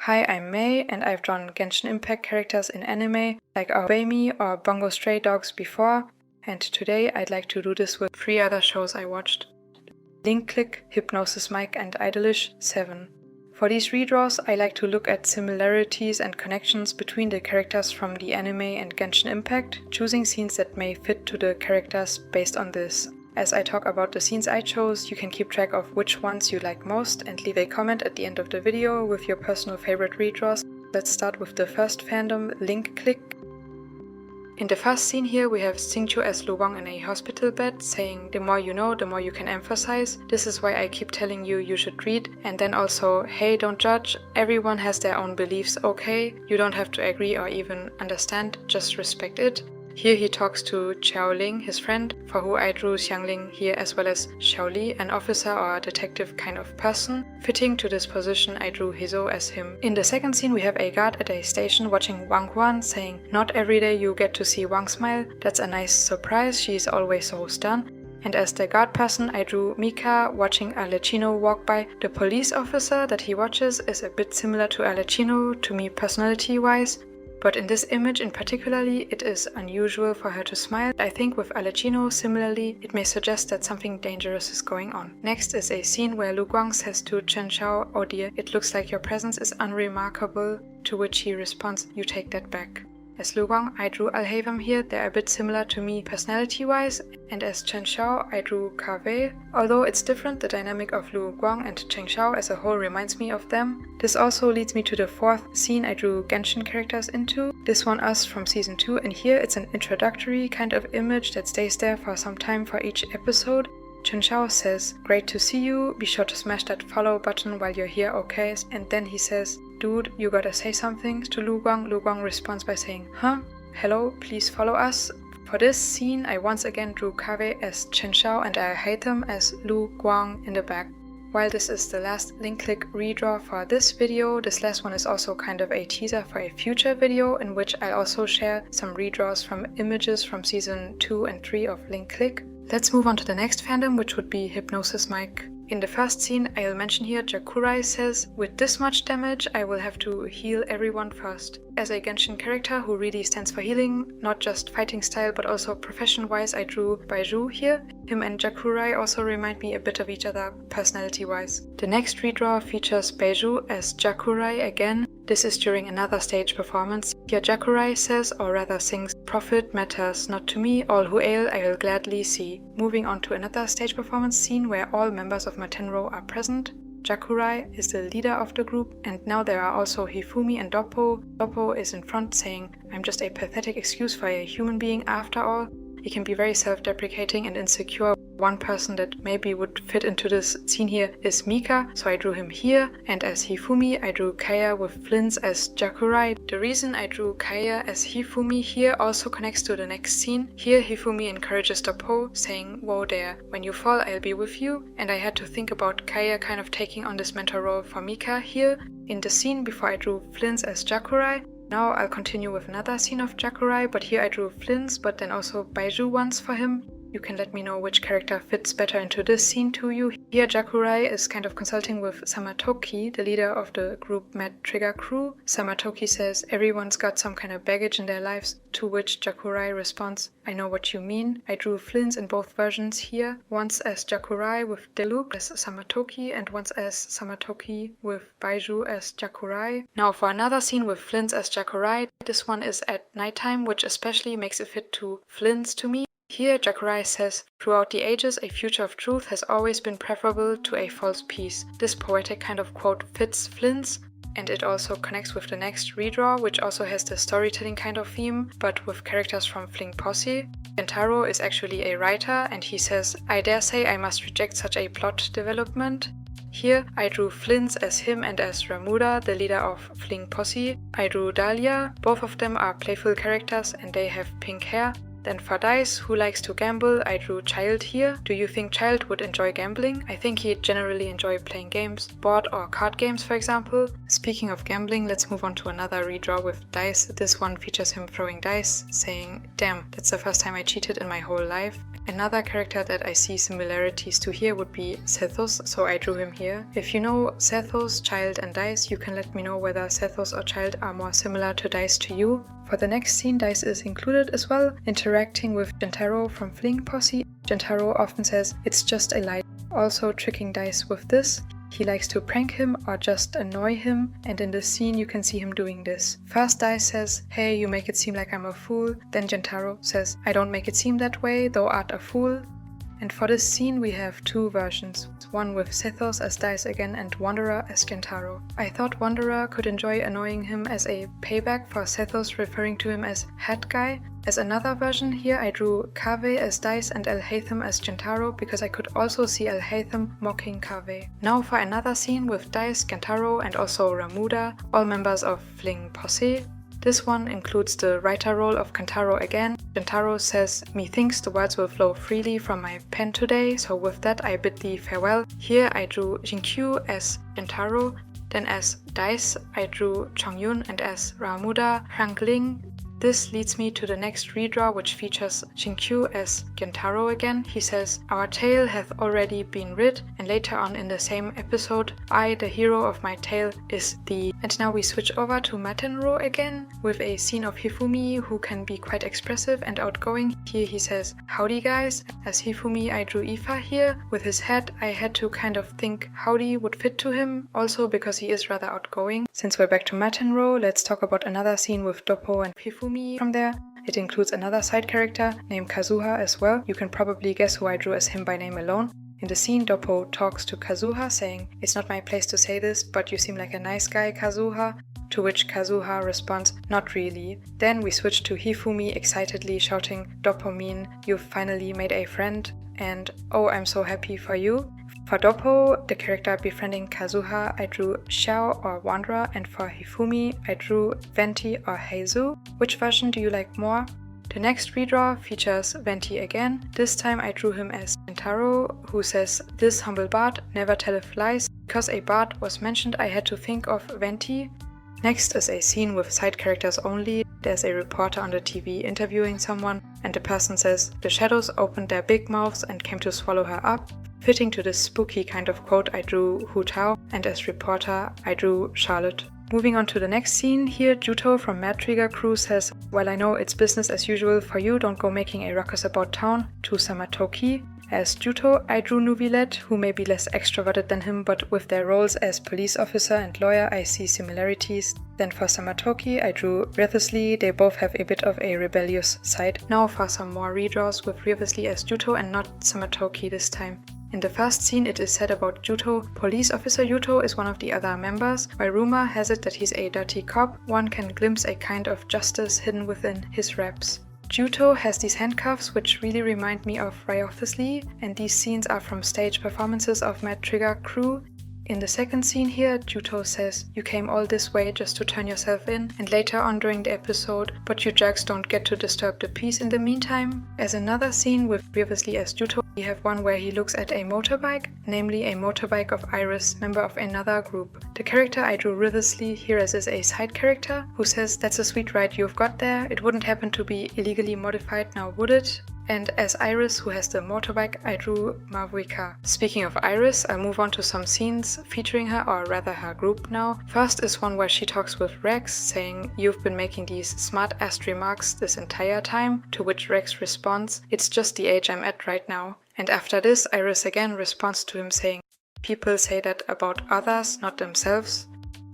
Hi, I'm May, and I've drawn Genshin Impact characters in anime, like Obey Me or Bongo Stray Dogs before, and today I'd like to do this with 3 other shows I watched: Linkclick, Hypnosis Mic, and idolish7. For these redraws, I like to look at similarities and connections between the characters from the anime and Genshin Impact, choosing scenes that may fit to the characters based on this. As I talk about the scenes I chose, you can keep track of which ones you like most and leave a comment at the end of the video with your personal favorite redraws. Let's start with the first fandom, Linkclick. In the first scene here, we have Xingqiu as Luwang in a hospital bed, saying, "The more you know, the more you can emphasize. This is why I keep telling you you should read." And then also, "Hey, don't judge. Everyone has their own beliefs, okay? You don't have to agree or even understand, just respect it." Here he talks to Xiaoling, his friend, for who I drew Xiangling here, as well as Xiaoli, an officer or a detective kind of person. Fitting to this position, I drew Hizo as him. In the second scene, we have a guard at a station watching Wang Huan, saying, "Not every day you get to see Wang smile. That's a nice surprise, she's always so stern." And as the guard person, I drew Mika watching Alecino walk by. The police officer that he watches is a bit similar to Alecino to me personality-wise, but in this image in particularly, it is unusual for her to smile. I think with Alecino, similarly, it may suggest that something dangerous is going on. Next is a scene where Lu Guang says to Chen Xiao, "Oh dear, it looks like your presence is unremarkable," to which he responds, "You take that back." As Lu Guang, I drew Alhavam here. They're a bit similar to me personality-wise, and as Chen Xiao, I drew Kaveh. Although it's different, the dynamic of Lu Guang and Chen Xiao as a whole reminds me of them. This also leads me to the fourth scene I drew Genshin characters into. This one Us from Season 2, and here it's an introductory kind of image that stays there for some time for each episode. Chen Xiao says, "Great to see you, be sure to smash that follow button while you're here, okay?" And then he says, "Dude, you gotta say something," to Lu Guang. Lu Guang responds by saying, "Huh? Hello, please follow us." For this scene, I once again drew Kaveh as Chen Xiao and I hide them as Lu Guang in the back. While this is the last Linkclick redraw for this video, this last one is also kind of a teaser for a future video in which I'll also share some redraws from images from Season 2 and 3 of Linkclick. Let's move on to the next fandom, which would be Hypnosis Mic. In the first scene, I'll mention here Jakurai says, "With this much damage, I will have to heal everyone first." As a Genshin character who really stands for healing, not just fighting style but also profession-wise, I drew Baizhu here. Him and Jakurai also remind me a bit of each other personality-wise. The next redraw features Baizhu as Jakurai again. This is during another stage performance. Here Jakurai says, or rather sings, "Profit matters not to me, all who ail I will gladly see." Moving on to another stage performance scene where all members of my Tenro are present. Jakurai is the leader of the group, and now there are also Hifumi and Doppo. Doppo is in front saying, "I'm just a pathetic excuse for a human being after all." He can be very self-deprecating and insecure. One person that maybe would fit into this scene here is Mika, so I drew him here, and as Hifumi I drew Kaya with Flins as Jakurai. The reason I drew Kaya as Hifumi here also connects to the next scene. Here Hifumi encourages Doppo, saying, "Whoa there, when you fall I'll be with you," and I had to think about Kaya kind of taking on this mentor role for Mika here. In the scene before I drew Flins as Jakurai. Now I'll continue with another scene of Jakurai, but here I drew Flins, but then also Baizhu once for him. You can let me know which character fits better into this scene to you. Here Jakurai is kind of consulting with Samatoki, the leader of the group Mad Trigger Crew. Samatoki says, "Everyone's got some kind of baggage in their lives," to which Jakurai responds, "I know what you mean." I drew Flins in both versions here, once as Jakurai with Deluk as Samatoki and once as Samatoki with Baizhu as Jakurai. Now for another scene with Flins as Jakurai, this one is at nighttime, which especially makes it fit to Flins to me. Here Jakurai says, "Throughout the ages, a future of truth has always been preferable to a false peace." This poetic kind of quote fits Flins, and it also connects with the next redraw, which also has the storytelling kind of theme, but with characters from Fling Posse. Kentaro is actually a writer, and he says, "I dare say I must reject such a plot development." Here I drew Flins as him and as Ramuda, the leader of Fling Posse. I drew Dahlia. Both of them are playful characters and they have pink hair. Then for dice, who likes to gamble, I drew Child here. Do you think Child would enjoy gambling? I think he'd generally enjoy playing games, board or card games for example. Speaking of gambling, let's move on to another redraw with dice. This one features him throwing dice, saying, damn, that's the first time I cheated in my whole life. Another character that I see similarities to here would be Sethos, so I drew him here. If you know Sethos, Child and Dice, you can let me know whether Sethos or Child are more similar to Dice to you. For the next scene, Dice is included as well, interacting with Gentaro from Fling Posse. Gentaro often says, it's just a lie, also tricking Dice with this. He likes to prank him or just annoy him, and in this scene you can see him doing this. First Dice says, hey, you make it seem like I'm a fool. Then Gentaro says, I don't make it seem that way, thou art a fool. And for this scene we have two versions, one with Sethos as Dice again and Wanderer as Gentaro. I thought Wanderer could enjoy annoying him as a payback for Sethos referring to him as Hat Guy. As another version here I drew Kaveh as Dice and Al-Haytham as Gentaro because I could also see Al-Haytham mocking Kaveh. Now for another scene with Dice, Gentaro and also Ramuda, all members of Fling Posse. This one includes the writer role of Gentaro again. Gentaro says, methinks the words will flow freely from my pen today, so with that I bid thee farewell. Here I drew Jinkyu as Gentaro, then as Dice I drew Chongyun and as Ramuda Hangling. This leads me to the next redraw, which features Jinkyu as Gentaro again. He says, our tale hath already been writ, and later on in the same episode, I, the hero of my tale, is thee. And now we switch over to Matenro again, with a scene of Hifumi, who can be quite expressive and outgoing. Here he says, howdy guys. As Hifumi I drew Ifa here. With his hat I had to kind of think howdy would fit to him, also because he is rather outgoing. Since we're back to Matenro, let's talk about another scene with Doppo and Hifumi from there. It includes another side character named Kazuha as well. You can probably guess who I drew as him by name alone. In the scene, Doppo talks to Kazuha saying, it's not my place to say this, but you seem like a nice guy, Kazuha. To which Kazuha responds, not really. Then we switch to Hifumi excitedly shouting, Dopamine, you've finally made a friend, and oh, I'm so happy for you. For Doppo, the character befriending Kazuha, I drew Xiao or Wanderer, and for Hifumi, I drew Venti or Heizu. Which version do you like more? The next redraw features Venti again. This time I drew him as Gentaro, who says, this humble bard never telleth lies. Because a bard was mentioned, I had to think of Venti. Next is a scene with side characters only. There's a reporter on the TV interviewing someone, and the person says, the shadows opened their big mouths and came to swallow her up. Fitting to this spooky kind of quote, I drew Hu Tao, and as reporter, I drew Charlotte. Moving on to the next scene, here Juto from Mad Trigger Crew says, while I know it's business as usual for you, don't go making a ruckus about town, to Samatoki. As Juto, I drew Nuvilet, who may be less extroverted than him, but with their roles as police officer and lawyer, I see similarities. Then for Samatoki, I drew Rivesly. They both have a bit of a rebellious side. Now for some more redraws with Rivesly as Juto and not Samatoki this time. In the first scene, it is said about Juto, police officer Yuto is one of the other members. While rumor has it that he's a dirty cop, one can glimpse a kind of justice hidden within his raps. Juto has these handcuffs which really remind me of Ryothesly, and these scenes are from stage performances of Mad Trigger Crew. In the second scene here, Juto says, you came all this way just to turn yourself in, and later on during the episode, but you jerks don't get to disturb the peace in the meantime. As another scene with Rivesly as Juto, we have one where he looks at a motorbike, namely a motorbike of Iris, member of another group. The character I drew Rivesly here as is a side character, who says, that's a sweet ride you've got there, it wouldn't happen to be illegally modified now would it? And as Iris, who has the motorbike, I drew Mavuika. Speaking of Iris, I'll move on to some scenes featuring her, or rather her group now. First is one where she talks with Rex, saying, you've been making these smart-ass remarks this entire time, to which Rex responds, it's just the age I'm at right now. And after this, Iris again responds to him saying, people say that about others, not themselves.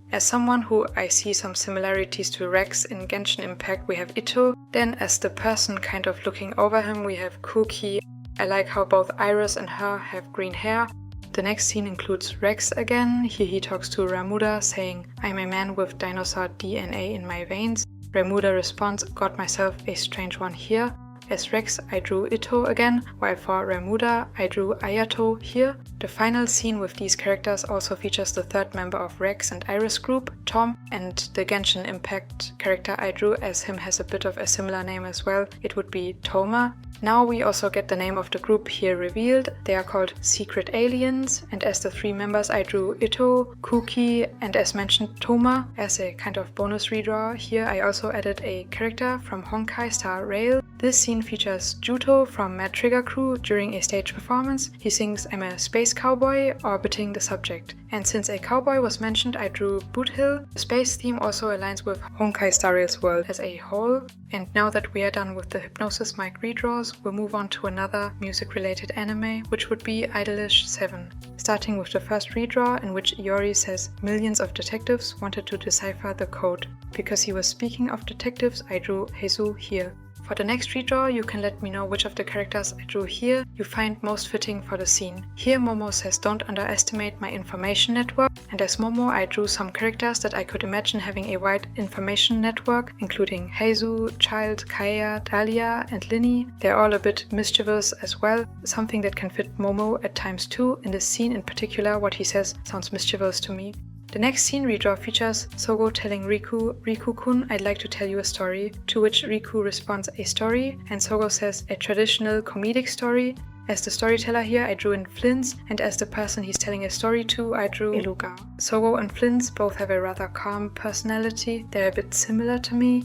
As someone who I see some similarities to Rex in Genshin Impact, we have Ito. Then as the person kind of looking over him, we have Kuki. I like how both Iris and her have green hair. The next scene includes Rex again. Here he talks to Ramuda saying, I'm a man with dinosaur DNA in my veins. Ramuda responds, got myself a strange one here. As Rex, I drew Ito again, while for Ramuda, I drew Ayato here. The final scene with these characters also features the third member of Rex and Iris group, Tom, and the Genshin Impact character I drew as him has a bit of a similar name as well. It would be Toma. Now we also get the name of the group here revealed. They are called Secret Aliens, and as the three members I drew Ito, Kuki, and as mentioned Toma as a kind of bonus redraw. Here I also added a character from Honkai Star Rail. This scene features Juto from Mad Trigger Crew during a stage performance. He sings "I'm a space cowboy" orbiting the subject. And since a cowboy was mentioned, I drew Boot Hill. The space theme also aligns with Honkai Star Rail's world as a whole. And now that we are done with the Hypnosis Mic redraws, we'll move on to another music-related anime, which would be idolish7. Starting with the first redraw, in which Iori says millions of detectives wanted to decipher the code. Because he was speaking of detectives, I drew Heizu here. For the next redraw, you can let me know which of the characters I drew here you find most fitting for the scene. Here Momo says don't underestimate my information network, and as Momo I drew some characters that I could imagine having a wide information network, including Heizu, Child, Kaeya, Dahlia, and Linny. They're all a bit mischievous as well, something that can fit Momo at times too. In this scene in particular, what he says sounds mischievous to me. The next scene redraw features Sogo telling Riku-kun, I'd like to tell you a story, to which Riku responds a story, and Sogo says a traditional comedic story. As the storyteller here, I drew in Flins, and as the person he's telling a story to, I drew Iluka. Sogo and Flins both have a rather calm personality, they're a bit similar to me.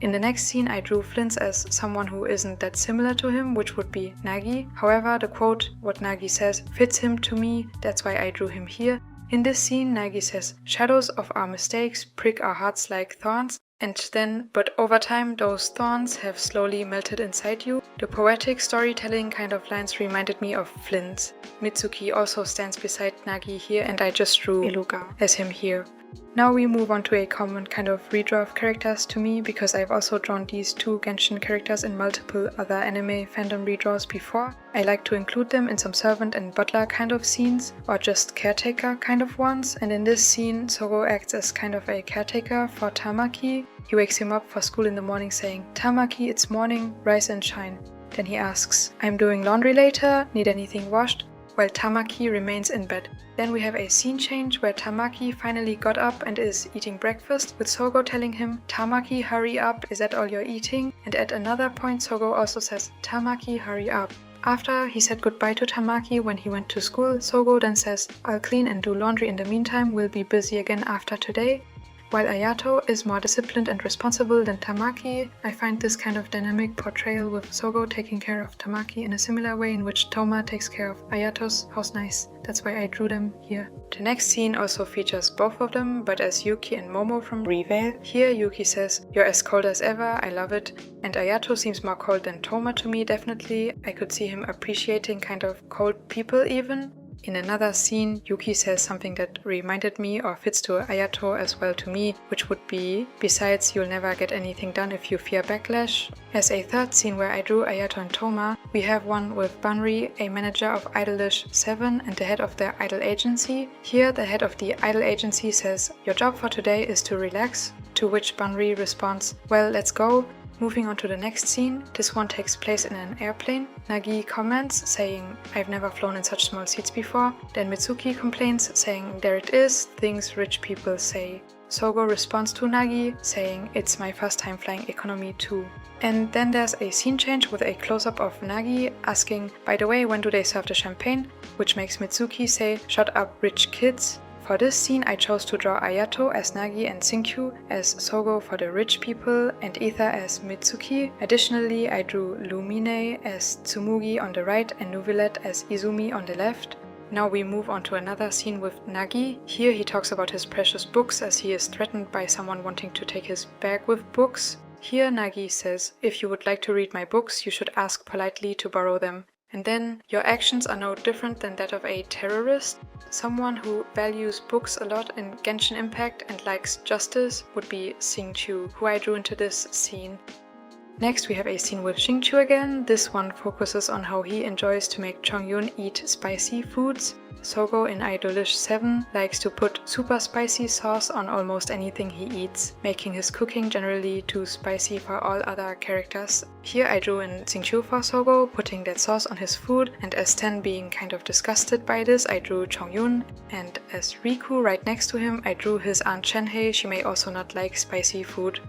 In the next scene, I drew Flins as someone who isn't that similar to him, which would be Nagi. However, the quote, what Nagi says, fits him to me, that's why I drew him here. In this scene, Nagi says, shadows of our mistakes prick our hearts like thorns, and then, but over time, those thorns have slowly melted inside you. The poetic storytelling kind of lines reminded me of Flint's. Mitsuki also stands beside Nagi here, and I just drew Iluka as him here. Now we move on to a common kind of redraw of characters to me, because I've also drawn these two Genshin characters in multiple other anime fandom redraws before. I like to include them in some servant and butler kind of scenes, or just caretaker kind of ones, and in this scene Sogo acts as kind of a caretaker for Tamaki. He wakes him up for school in the morning saying, Tamaki, it's morning, rise and shine. Then he asks, I'm doing laundry later, need anything washed? While Tamaki remains in bed. Then we have a scene change where Tamaki finally got up and is eating breakfast, with Sogo telling him, Tamaki, hurry up, is that all you're eating? And at another point Sogo also says, Tamaki, hurry up. After he said goodbye to Tamaki when he went to school, Sogo then says, I'll clean and do laundry in the meantime, we'll be busy again after today. While Ayato is more disciplined and responsible than Tamaki, I find this kind of dynamic portrayal with Sogo taking care of Tamaki in a similar way in which Toma takes care of Ayato's house nice. That's why I drew them here. The next scene also features both of them, but as Yuki and Momo from Reveal. Here Yuki says, you're as cold as ever, I love it. And Ayato seems more cold than Toma to me, definitely. I could see him appreciating kind of cold people even. In another scene, Yuki says something that reminded me or fits to Ayato as well to me, which would be, besides you'll never get anything done if you fear backlash. As a third scene where I drew Ayato and Toma, we have one with Banri, a manager of idolish7 and the head of their idol agency. Here the head of the idol agency says, your job for today is to relax, to which Banri responds, well, let's go. Moving on to the next scene, this one takes place in an airplane. Nagi comments, saying, I've never flown in such small seats before. Then Mitsuki complains, saying, there it is, things rich people say. Sogo responds to Nagi, saying, it's my first time flying economy too. And then there's a scene change with a close-up of Nagi asking, by the way, when do they serve the champagne? Which makes Mitsuki say, shut up rich kids. For this scene I chose to draw Ayato as Nagi and Sinkyu as Sogo for the rich people and Ether as Mitsuki. Additionally, I drew Lumine as Tsumugi on the right and Nuvilet as Izumi on the left. Now we move on to another scene with Nagi. Here he talks about his precious books as he is threatened by someone wanting to take his bag with books. Here Nagi says, if you would like to read my books, you should ask politely to borrow them. And then, your actions are no different than that of a terrorist. Someone who values books a lot in Genshin Impact and likes justice would be Xingqiu, who I drew into this scene. Next we have a scene with Xingqiu again. This one focuses on how he enjoys to make Chongyun eat spicy foods. Sogo in idolish7 likes to put super spicy sauce on almost anything he eats, making his cooking generally too spicy for all other characters. Here I drew in Xingqiu for Sogo, putting that sauce on his food, and as Ten being kind of disgusted by this, I drew Chongyun, and as Riku right next to him, I drew his aunt Shenhei. She may also not like spicy food.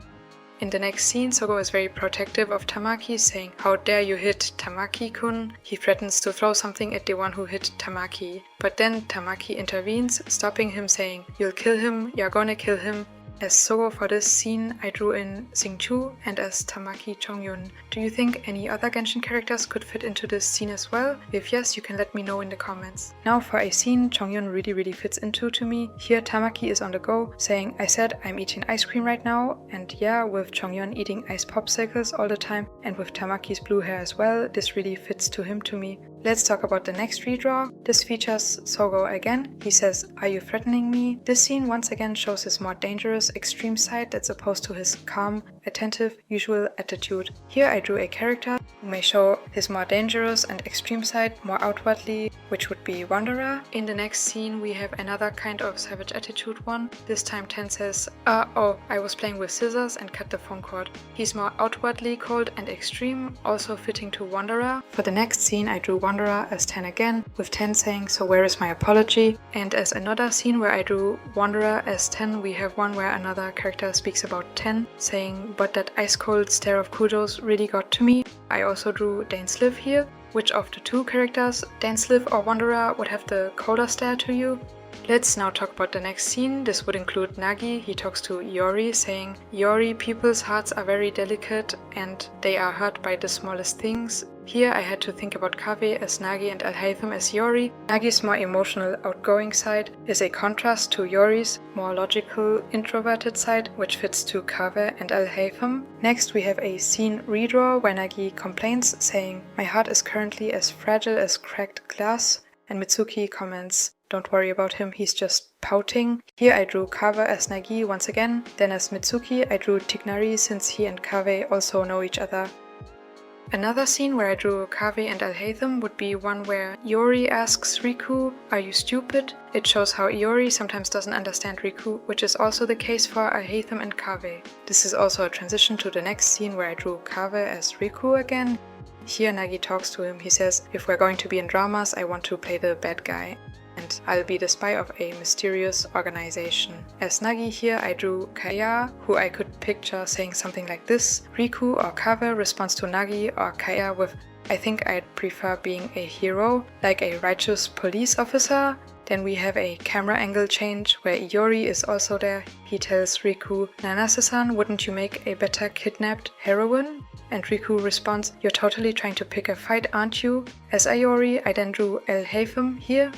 In the next scene, Sogo is very protective of Tamaki, saying, "How dare you hit Tamaki-kun?" He threatens to throw something at the one who hit Tamaki. But then Tamaki intervenes, stopping him, saying, "You'll kill him, you're gonna kill him." As Sogo for this scene, I drew in Xingqiu, and as Tamaki Chongyun. Do you think any other Genshin characters could fit into this scene as well? If yes, you can let me know in the comments. Now for a scene Chongyun really fits into to me. Here Tamaki is on the go, saying, "I said I'm eating ice cream right now," and yeah, with Chongyun eating ice popsicles all the time, and with Tamaki's blue hair as well, this really fits to him to me. Let's talk about the next redraw. This features Sogo again. He says, "Are you threatening me?" This scene once again shows his more dangerous, extreme side that's opposed to his calm, attentive, usual attitude. Here I drew a character who may show his more dangerous and extreme side more outwardly, which would be Wanderer. In the next scene we have another kind of savage attitude one. This time Ten says, "Oh, I was playing with scissors and cut the phone cord." He's more outwardly cold and extreme, also fitting to Wanderer. For the next scene I drew Wanderer as Ten again, with Ten saying, "So where is my apology?" And as another scene where I drew Wanderer as Ten, we have one where another character speaks about Ten, saying, "But that ice cold stare of Kujo's really got to me." I also drew Dainsliv here. Which of the two characters, Dainsliv or Wanderer, would have the colder stare to you? Let's now talk about the next scene. This would include Nagi. He talks to Iori, saying, "Iori, people's hearts are very delicate and they are hurt by the smallest things." Here I had to think about Kaveh as Nagi and Alhaitham as Iori. Nagi's more emotional, outgoing side is a contrast to Iori's more logical, introverted side, which fits to Kaveh and Alhaitham. Next we have a scene redraw where Nagi complains, saying, "My heart is currently as fragile as cracked glass," and Mitsuki comments, "Don't worry about him, he's just pouting." Here I drew Kaveh as Nagi once again, then as Mitsuki I drew Tignari since he and Kaveh also know each other. Another scene where I drew Kaveh and Alhaitham would be one where Iori asks Riku, "Are you stupid?" It shows how Iori sometimes doesn't understand Riku, which is also the case for Alhaitham and Kaveh. This is also a transition to the next scene where I drew Kaveh as Riku again. Here Nagi talks to him. He says, "If we're going to be in dramas, I want to play the bad guy. And I'll be the spy of a mysterious organization." As Nagi here I drew Kaya, who I could picture saying something like this. Riku or Kaveh responds to Nagi or Kaya with, "I think I'd prefer being a hero, like a righteous police officer." Then we have a camera angle change where Iori is also there. He tells Riku, "Nanase-san, wouldn't you make a better kidnapped heroine?" And Riku responds, "You're totally trying to pick a fight, aren't you?" As Iori I then drew Alhaitham here.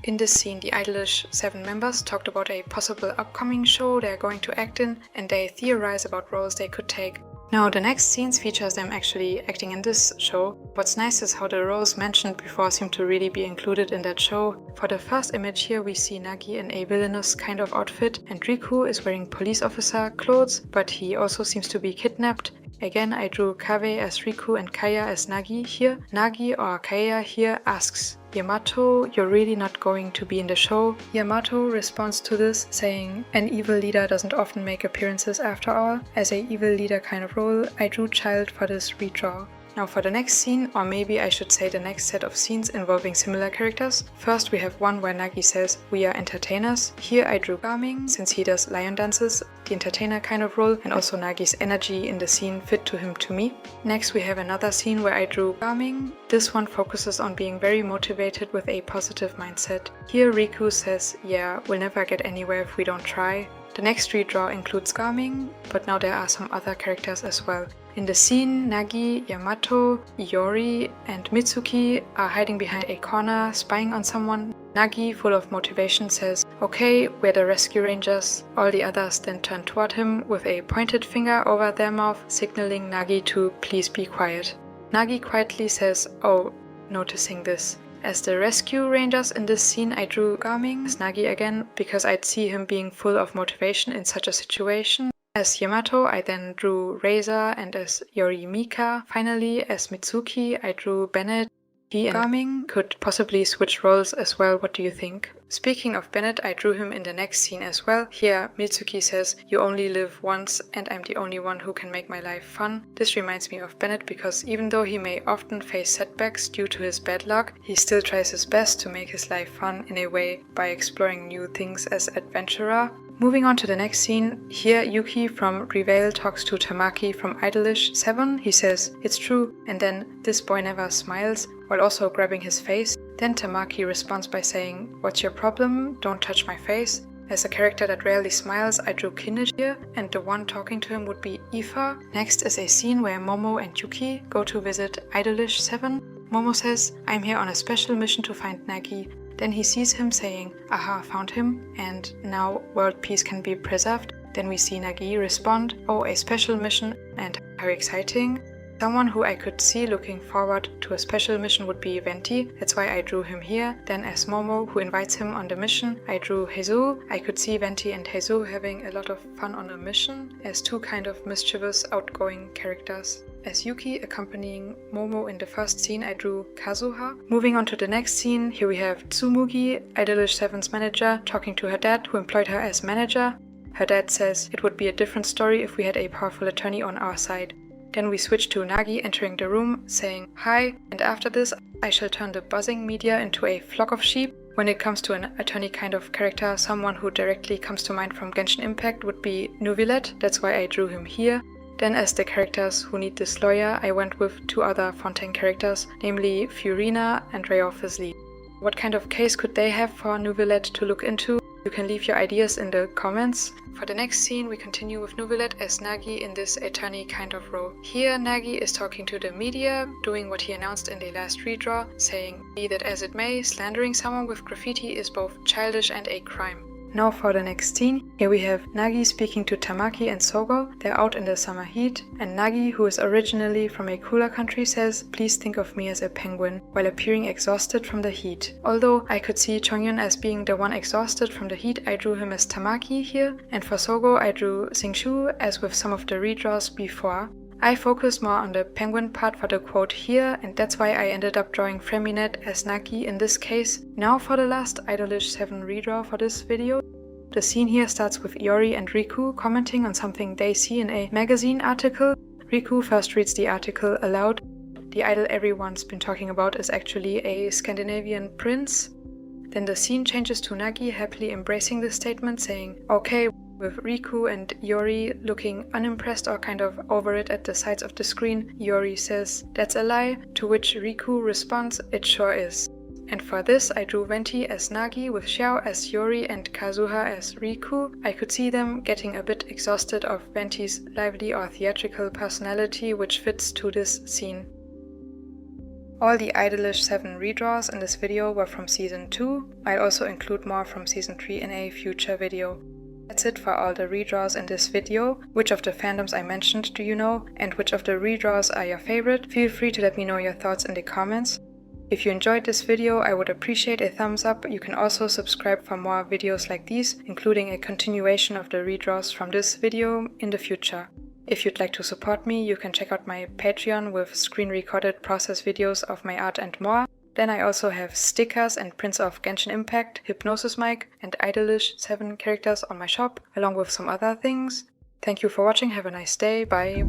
In this scene, the idolish7 members talked about a possible upcoming show they're going to act in, and they theorize about roles they could take. Now, the next scenes features them actually acting in this show. What's nice is how the roles mentioned before seem to really be included in that show. For the first image here, we see Nagi in a villainous kind of outfit, and Riku is wearing police officer clothes, but he also seems to be kidnapped. Again, I drew Kaveh as Riku and Kaya as Nagi here. Nagi or Kaya here asks, "Yamato, you're really not going to be in the show?" Yamato responds to this, saying, "An evil leader doesn't often make appearances after all." As a evil leader kind of role, I drew Child for this redraw. Now for the next scene, or maybe I should say the next set of scenes involving similar characters. First we have one where Nagi says, "We are entertainers." Here I drew Gaming, since he does lion dances, the entertainer kind of role, and also Nagi's energy in the scene fit to him to me. Next we have another scene where I drew Gaming. This one focuses on being very motivated with a positive mindset. Here Riku says, "Yeah, we'll never get anywhere if we don't try." The next redraw includes Gaming, but now there are some other characters as well. In the scene, Nagi, Yamato, Iori, and Mitsuki are hiding behind a corner, spying on someone. Nagi, full of motivation, says, "Okay, we're the rescue rangers." All the others then turn toward him with a pointed finger over their mouth, signaling Nagi to please be quiet. Nagi quietly says, "Oh," noticing this. As the rescue rangers in this scene, I drew Gaming as Nagi again, because I'd see him being full of motivation in such a situation. As Yamato, I then drew Razor, and as Yori Mika. Finally, as Mitsuki, I drew Bennett. He and Garming could possibly switch roles as well. What do you think? Speaking of Bennett, I drew him in the next scene as well. Here, Mitsuki says, "You only live once, and I'm the only one who can make my life fun." This reminds me of Bennett because even though he may often face setbacks due to his bad luck, he still tries his best to make his life fun in a way by exploring new things as adventurer. Moving on to the next scene, here Yuki from Revale talks to Tamaki from idolish7. He says, "It's true," and then "This boy never smiles," while also grabbing his face. Then Tamaki responds by saying, "What's your problem? Don't touch my face." As a character that rarely smiles, I drew Kinnish here, and the one talking to him would be Aoife. Next is a scene where Momo and Yuki go to visit idolish7. Momo says, "I'm here on a special mission to find Nagi." Then he sees him saying, "Aha, found him, and now world peace can be preserved." Then we see Nagi respond, "Oh, a special mission, and how exciting." Someone who I could see looking forward to a special mission would be Venti, that's why I drew him here. Then as Momo, who invites him on the mission, I drew Heizu. I could see Venti and Heizu having a lot of fun on a mission, as two kind of mischievous, outgoing characters. As Yuki accompanying Momo in the first scene, I drew Kazuha. Moving on to the next scene, here we have Tsumugi, idolish7's manager, talking to her dad, who employed her as manager. Her dad says, "It would be a different story if we had a powerful attorney on our side." Then we switch to Nagi entering the room, saying, "Hi, and after this, I shall turn the buzzing media into a flock of sheep." When it comes to an attorney kind of character, someone who directly comes to mind from Genshin Impact would be Nuvillet, that's why I drew him here. Then as the characters who need this lawyer, I went with two other Fontaine characters, namely Fiorina and Rayofizli. What kind of case could they have for Nuvillet to look into? You can leave your ideas in the comments. For the next scene, we continue with Nuvillet as Nagi in this attorney kind of role. Here, Nagi is talking to the media, doing what he announced in the last redraw, saying, "Be that as it may, slandering someone with graffiti is both childish and a crime." Now for the next scene, here we have Nagi speaking to Tamaki and Sogo. They're out in the summer heat, and Nagi, who is originally from a cooler country, says, "Please think of me as a penguin," while appearing exhausted from the heat. Although I could see Chongyun as being the one exhausted from the heat, I drew him as Tamaki here, and for Sogo I drew Xingqiu as with some of the redraws before. I focused more on the penguin part for the quote here, and that's why I ended up drawing Freminet as Nagi in this case. Now for the last idolish7 redraw for this video. The scene here starts with Iori and Riku commenting on something they see in a magazine article. Riku first reads the article aloud. The idol everyone's been talking about is actually a Scandinavian prince. Then the scene changes to Nagi happily embracing this statement, saying, "Okay," with Riku and Iori looking unimpressed or kind of over it at the sides of the screen. Iori says, "That's a lie," to which Riku responds, "It sure is." And for this I drew Venti as Nagi with Xiao as Iori and Kazuha as Riku. I could see them getting a bit exhausted of Venti's lively or theatrical personality, which fits to this scene. All the idolish7 redraws in this video were from Season 2. I'll also include more from Season 3 in a future video. That's it for all the redraws in this video. Which of the fandoms I mentioned do you know? And which of the redraws are your favorite? Feel free to let me know your thoughts in the comments. If you enjoyed this video, I would appreciate a thumbs up. You can also subscribe for more videos like these, including a continuation of the redraws from this video in the future. If you'd like to support me, you can check out my Patreon with screen-recorded process videos of my art and more. Then I also have stickers and prints of Genshin Impact, Hypnosis Mic, and idolish7 characters on my shop, along with some other things. Thank you for watching, have a nice day, bye!